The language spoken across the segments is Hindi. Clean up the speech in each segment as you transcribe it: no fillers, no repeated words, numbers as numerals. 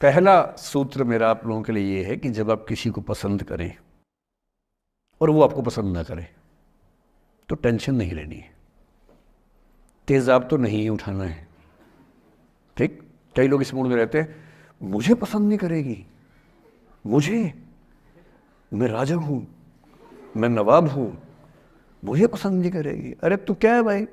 पहला सूत्र मेरा आप लोगों के लिए ये है कि जब आप किसी को पसंद करें और वो आपको पसंद ना करे तो टेंशन नहीं लेनी है, तेजाब तो नहीं उठाना है। ठीक, कई लोग इस मूड में रहते हैं, मुझे पसंद नहीं करेगी, मैं राजा हूं, मैं नवाब हूं, मुझे पसंद नहीं करेगी। अरे तू क्या है भाई,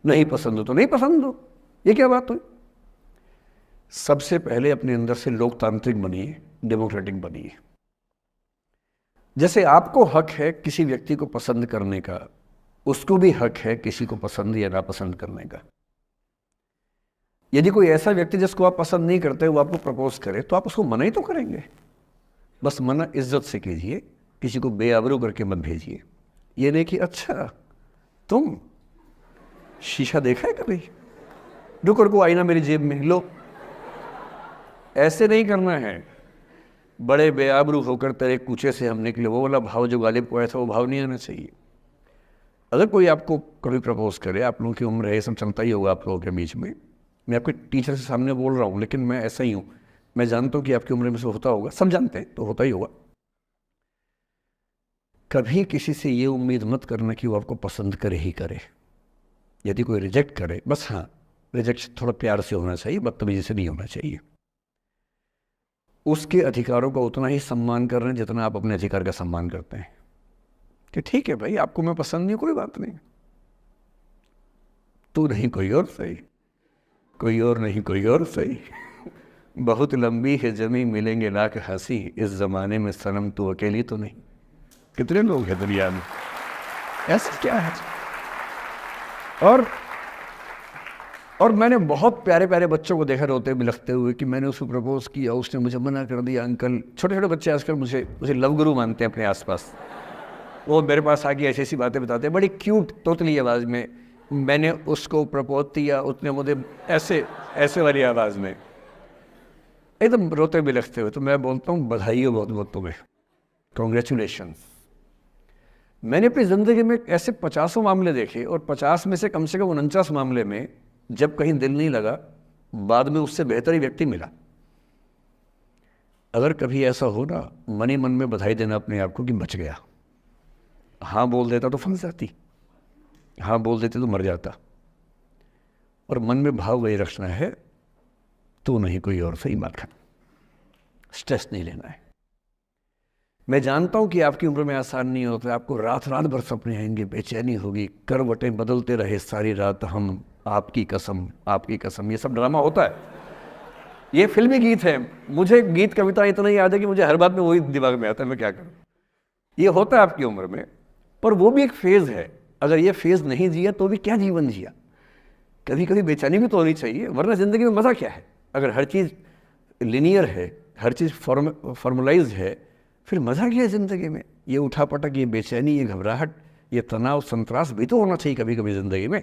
नहीं पसंद हो तो नहीं पसंद हो, ये क्या बात हुई? सबसे पहले अपने अंदर से लोकतांत्रिक बनिए, डेमोक्रेटिक बनिए। जैसे आपको हक है किसी व्यक्ति को पसंद करने का, उसको भी हक है किसी को पसंद या नापसंद करने का। यदि कोई ऐसा व्यक्ति जिसको आप पसंद नहीं करते वो आपको प्रपोज करे तो आप उसको मना ही तो करेंगे। बस मना इज्जत से कीजिए, किसी को बेआबरू करके मत भेजिए। ये नहीं कि अच्छा तुम शीशा देखा है कभी, रुको रुको आईना मेरी जेब में लो, ऐसे नहीं करना है। बड़े बेआबरू होकर तेरे कूचे से हम निकले, वो वाला भाव जो गालिब को आया था वो भाव नहीं आना चाहिए। अगर कोई आपको कभी प्रपोज करे, आप लोगों की उम्र है, ये सब चलता ही होगा आप लोगों के बीच में, मैं आपके टीचर से सामने बोल रहा हूँ लेकिन मैं ऐसा ही हूँ, मैं जानता हूँ कि आपकी उम्र में से होता होगा, सब जानते हैं तो होता ही होगा। कभी किसी से ये उम्मीद मत करना कि वो आपको पसंद करे ही करे। यदि कोई रिजेक्ट करे, बस हाँ रिजेक्ट थोड़ा प्यार से होना चाहिए, बदतमीजी से नहीं होना चाहिए। उसके अधिकारों का उतना ही सम्मान कर रहे हैं जितना आप अपने अधिकार का सम्मान करते हैं कि ठीक है भाई आपको मैं पसंद नहीं, कोई बात नहीं, तू नहीं कोई और सही, कोई और नहीं कोई और सही, बहुत लंबी है जमी मिलेंगे लाख हंसी, इस जमाने में सनम तू अकेली तो नहीं। कितने लोग हैं दुनिया में, ऐसा क्या है? और मैंने बहुत प्यारे प्यारे बच्चों को देखा रोते बिलखते हुए कि मैंने उसको प्रपोज किया, उसने मुझे मना कर दिया। अंकल, छोटे छोटे बच्चे आजकल मुझे लव गुरु मानते हैं अपने आसपास, वो मेरे पास आके ऐसी ऐसी बातें बताते हैं बड़ी क्यूट तोतली आवाज़ में, मैंने उसको प्रपोज किया, उसने मुझे ऐसे ऐसे वाली आवाज़ में एकदम रोते बिलखते हुए। तो मैं बोलता हूँ बधाई हो बहुत बहुत तुम्हें, कॉन्ग्रेचुलेशन। मैंने अपनी ज़िंदगी में ऐसे 50 मामले देखे और 50 में से कम 49 मामले में जब कहीं दिल नहीं लगा, बाद में उससे बेहतर ही व्यक्ति मिला। अगर कभी ऐसा हो ना, मन ही मन में बधाई देना अपने आप को कि बच गया। हाँ बोल देता तो फंस जाती, हाँ बोल देते तो मर जाता। और मन में भाव वही रखना है, तो नहीं कोई और सही बात है, स्ट्रेस नहीं लेना है। मैं जानता हूं कि आपकी उम्र में आसान नहीं होता, आपको रात रात भर सपने आएंगे, बेचैनी होगी, करवटें बदलते रहे सारी रात हम, आपकी कसम आपकी कसम, ये सब ड्रामा होता है, ये फिल्मी गीत है। मुझे गीत कविता इतना याद है कि मुझे हर बात में वही दिमाग में आता है, मैं क्या करूं। ये होता है आपकी उम्र में, पर वो भी एक फेज़ है। अगर ये फेज़ नहीं जिया तो भी क्या जीवन जिया। कभी कभी बेचैनी भी तो होनी चाहिए, वरना ज़िंदगी में मज़ा क्या है। अगर हर चीज़ लिनियर है, हर चीज़ फॉर्मुलाइज है, फिर मज़ा क्या है ज़िंदगी में। ये उठापटक, ये बेचैनी, ये घबराहट, ये तनाव, संतरास भी तो होना चाहिए कभी कभी ज़िंदगी में।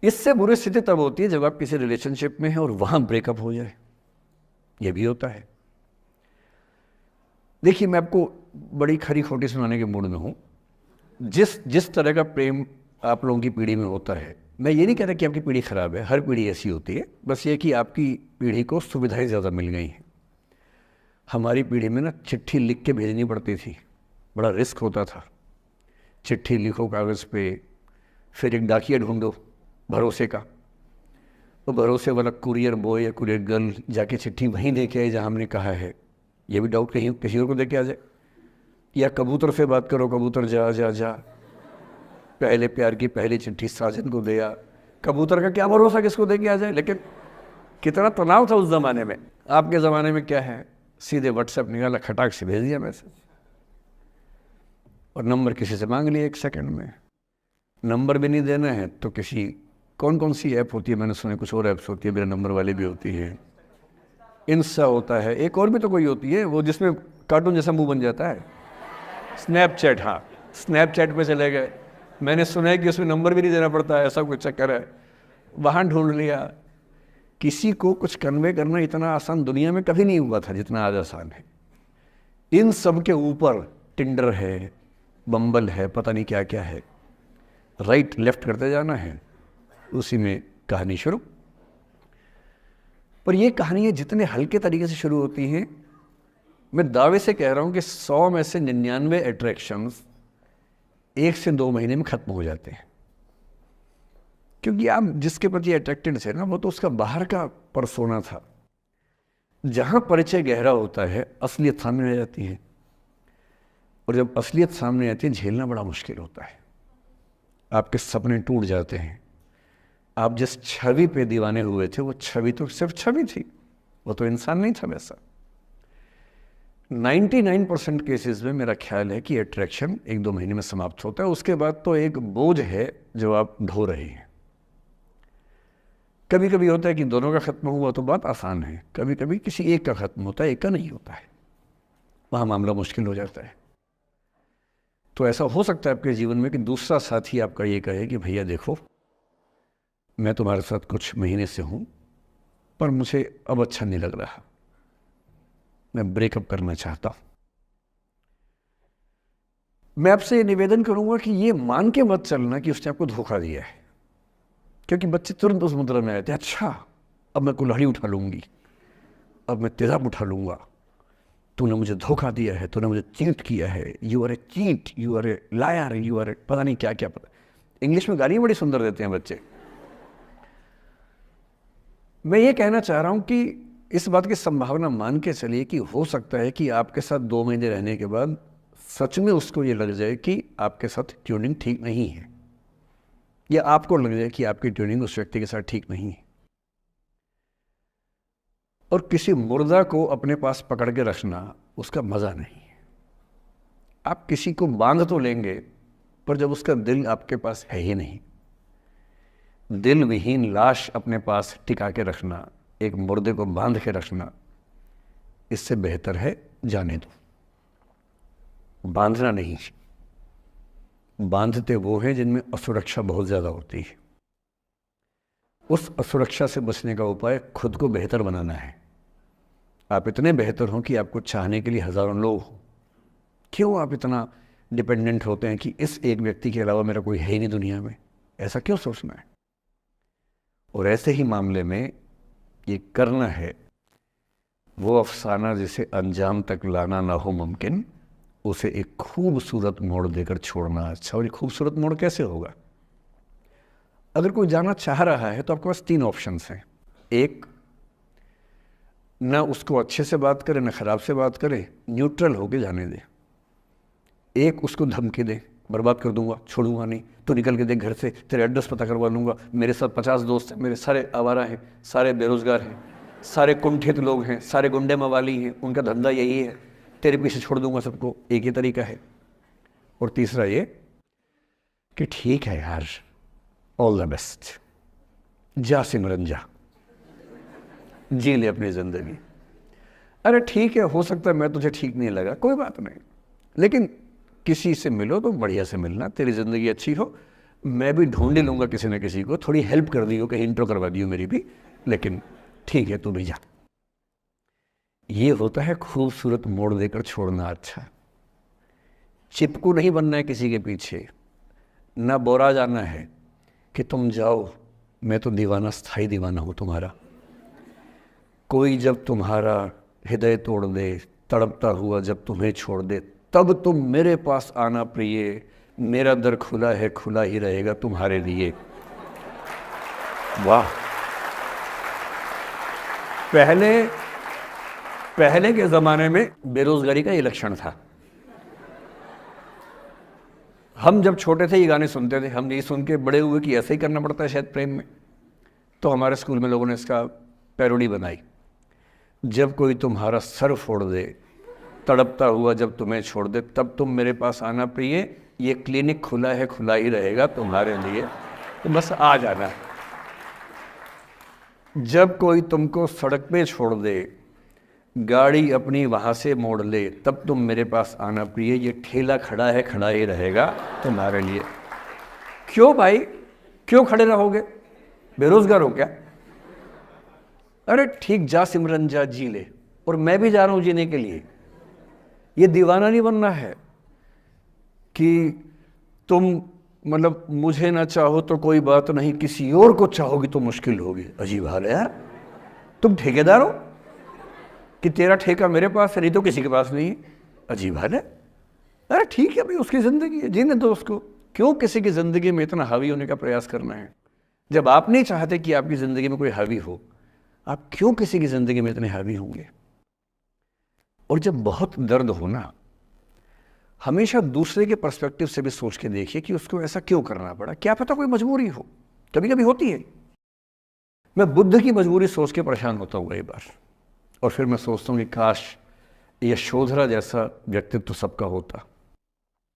इससे बुरी स्थिति तब होती है जब आप किसी रिलेशनशिप में हैं और वहाँ ब्रेकअप हो जाए, ये भी होता है। देखिए, मैं आपको बड़ी खरी खोटी सुनाने के मूड में हूँ। जिस तरह का प्रेम आप लोगों की पीढ़ी में होता है, मैं ये नहीं कहता कि आपकी पीढ़ी ख़राब है, हर पीढ़ी ऐसी होती है, बस ये कि आपकी पीढ़ी को सुविधाएं ज़्यादा मिल गई हैं। हमारी पीढ़ी में ना चिट्ठी लिख के भेजनी पड़ती थी, बड़ा रिस्क होता था। चिट्ठी लिखो कागज़ पे, फिर एक डाकिया ढूंढो भरोसे का, तो भरोसे वाला कुरियर बॉय या कुरियर गर्ल जाके चिट्ठी वहीं दे के आए जहाँ हमने कहा है। ये भी डाउट कहीं किसी और को दे के आ जाए। या कबूतर से बात करो, कबूतर जा जा जा, पहले प्यार की पहली चिट्ठी साजन को दिया। कबूतर का क्या भरोसा किसको दे के आ जाए। लेकिन कितना तनाव था उस ज़माने में। आपके ज़माने में क्या है, सीधे व्हाट्सएप निकाला, खटाक से भेज दिया मैसेज, और नंबर किसी से मांग लिया 1 सेकंड में। नंबर भी नहीं देना है तो किसी, कौन कौन सी ऐप होती है, मैंने सुना कुछ और ऐप्स होती है, मेरा नंबर वाली भी होती है, इंस्टा होता है, एक और भी तो कोई होती है वो जिसमें कार्टून जैसा मुंह बन जाता है, स्नैपचैट। हाँ, स्नैपचैट पे चले गए, मैंने सुना है कि उसमें नंबर भी नहीं देना पड़ता है, ऐसा कुछ चक्कर है। वहाँ ढूंढ लिया। किसी को कुछ कन्वे करना इतना आसान दुनिया में कभी नहीं हुआ था जितना आज आसान है। इन सब के ऊपर टिंडर है, बम्बल है, पता नहीं क्या क्या है, राइट लेफ्ट करते जाना है, उसी में कहानी शुरू। पर ये कहानियाँ जितने हल्के तरीके से शुरू होती हैं, मैं दावे से कह रहा हूँ कि 100 में से 99 अट्रैक्शंस 1 से 2 महीने में ख़त्म हो जाते हैं। क्योंकि आप जिसके प्रति अट्रैक्टेड थे ना, वो तो उसका बाहर का परसोना था। जहाँ परिचय गहरा होता है, असलियत सामने आ जाती है, और जब असलियत सामने आती है, झेलना बड़ा मुश्किल होता है। आपके सपने टूट जाते हैं। आप जिस छवि पे दीवाने हुए थे, वो छवि तो सिर्फ छवि थी, वो तो इंसान नहीं था वैसा। 99% केसेस में मेरा ख्याल है कि अट्रैक्शन 1-2 महीने में समाप्त होता है। उसके बाद तो एक बोझ है जो आप ढो रहे हैं। कभी कभी होता है कि दोनों का खत्म हुआ तो बात आसान है, कभी कभी किसी एक का खत्म होता है, एक का नहीं होता है, वहाँ मामला मुश्किल हो जाता है। तो ऐसा हो सकता है आपके जीवन में कि दूसरा साथी आपका ये कहे कि भैया देखो, मैं तुम्हारे साथ कुछ महीने से हूँ, पर मुझे अब अच्छा नहीं लग रहा, मैं ब्रेकअप करना चाहता हूँ। मैं आपसे ये निवेदन करूंगा कि ये मान के मत चलना कि उसने आपको धोखा दिया है, क्योंकि बच्चे तुरंत उस मुद्रा में आते हैं, अच्छा अब मैं कुल्हाड़ी उठा लूंगी, अब मैं तेजाब उठा लूंगा, तूने मुझे धोखा दिया है, तूने मुझे चीट किया है, you are a cheat, you are a liar, you are a पता नहीं क्या क्या। पता, इंग्लिश में गालियां बड़ी सुंदर देते हैं बच्चे। मैं ये कहना चाह रहा हूं कि इस बात की संभावना मान के चलिए कि हो सकता है कि आपके साथ 2 महीने रहने के बाद सच में उसको ये लग जाए कि आपके साथ ट्यूनिंग ठीक नहीं है, या आपको लग जाए कि आपकी ट्यूनिंग उस व्यक्ति के साथ ठीक नहीं है। और किसी मुर्दा को अपने पास पकड़ के रखना उसका मज़ा नहीं है। आप किसी को बांध तो लेंगे, पर जब उसका दिल आपके पास है ही नहीं, दिल विहीन लाश अपने पास टिका के रखना, एक मुर्दे को बांध के रखना, इससे बेहतर है जाने दो। बांधना नहीं, बांधते वो हैं जिनमें असुरक्षा बहुत ज़्यादा होती है। उस असुरक्षा से बचने का उपाय खुद को बेहतर बनाना है। आप इतने बेहतर हों कि आपको चाहने के लिए हज़ारों लोग हों। क्यों आप इतना डिपेंडेंट होते हैं कि इस एक व्यक्ति के अलावा मेरा कोई है ही नहीं दुनिया में? ऐसा क्यों सोचना है? और ऐसे ही मामले में ये करना है वो अफसाना जिसे अंजाम तक लाना ना हो मुमकिन, उसे एक खूबसूरत मोड़ देकर छोड़ना अच्छा। और ये खूबसूरत मोड़ कैसे होगा? अगर कोई जाना चाह रहा है तो आपके पास 3 ऑप्शंस हैं। एक, ना उसको अच्छे से बात करे, ना खराब से बात करे, न्यूट्रल होके जाने दे। एक, उसको धमकी दे, बर्बाद कर दूंगा, छोड़ूंगा नहीं, तो निकल के देख घर से, तेरे एड्रेस पता करवा लूंगा, मेरे साथ 50 दोस्त हैं, मेरे सारे आवारा हैं, सारे बेरोजगार हैं, सारे कुंठित लोग हैं, सारे गुंडे मवाली हैं, उनका धंधा यही है, तेरे पीछे छोड़ दूंगा सबको। एक ही तरीका है। और तीसरा ये कि ठीक है यार, ऑल द बेस्ट, जा सिमरन जा, जी ले अपनी जिंदगी। अरे ठीक है, हो सकता है मैं तुझे ठीक नहीं लगा, कोई बात नहीं, लेकिन किसी से मिलो तो बढ़िया से मिलना, तेरी ज़िंदगी अच्छी हो। मैं भी ढूंढ ही लूँगा किसी न किसी को, थोड़ी हेल्प कर दियो, कहीं इंट्रो करवा दियो मेरी भी, लेकिन ठीक है तू भी जा। ये होता है खूबसूरत मोड़ देकर छोड़ना अच्छा। चिपकू नहीं बनना है किसी के पीछे, ना बोरा जाना है कि तुम जाओ, मैं तो दीवाना, स्थायी दीवाना हूँ तुम्हारा। कोई जब तुम्हारा हृदय तोड़ दे, तड़पता हुआ जब तुम्हें छोड़ दे, तब तुम मेरे पास आना प्रिय, मेरा दर खुला है, खुला ही रहेगा तुम्हारे लिए। वाह! पहले के ज़माने में बेरोज़गारी का ये लक्षण था। हम जब छोटे थे ये गाने सुनते थे, हम ये सुन के बड़े हुए कि ऐसे ही करना पड़ता है शायद प्रेम में। तो हमारे स्कूल में लोगों ने इसका पैरोडी बनाई। जब कोई तुम्हारा सर फोड़ दे, तड़पता हुआ जब तुम्हें छोड़ दे, तब तुम मेरे पास आना प्रिय, ये क्लिनिक खुला है, खुला ही रहेगा तुम्हारे लिए, तो बस आ जाना। जब कोई तुमको सड़क पे छोड़ दे, गाड़ी अपनी वहाँ से मोड़ ले, तब तुम मेरे पास आना प्रिय, ये ठेला खड़ा है, खड़ा ही रहेगा तुम्हारे लिए। क्यों भाई, क्यों खड़े रहोगे? बेरोजगार हो क्या? अरे ठीक, जा सिमरन जा, जी ले, और मैं भी जा रहा हूँ जीने के लिए। ये दीवाना नहीं बनना है कि तुम मतलब मुझे ना चाहो तो कोई बात नहीं, किसी और को चाहोगी तो मुश्किल होगी। अजीब हाल है यार। तुम ठेकेदार हो कि तेरा ठेका मेरे पास है, नहीं तो किसी के पास नहीं है। अजीब है ना। अरे ठीक है भाई, उसकी ज़िंदगी है, जीने दो उसको। क्यों किसी की ज़िंदगी में इतना हावी होने का प्रयास करना है? जब आप नहीं चाहते कि आपकी ज़िंदगी में कोई हावी हो, आप क्यों किसी की ज़िंदगी में इतने हावी होंगे? और जब बहुत दर्द हो ना, हमेशा दूसरे के पर्सपेक्टिव से भी सोच के देखिए कि उसको ऐसा क्यों करना पड़ा। क्या पता कोई मजबूरी हो, कभी कभी होती है। मैं बुद्ध की मजबूरी सोच के परेशान होता हूँ कई बार, और फिर मैं सोचता हूँ कि काश यशोधरा जैसा व्यक्तित्व सबका होता।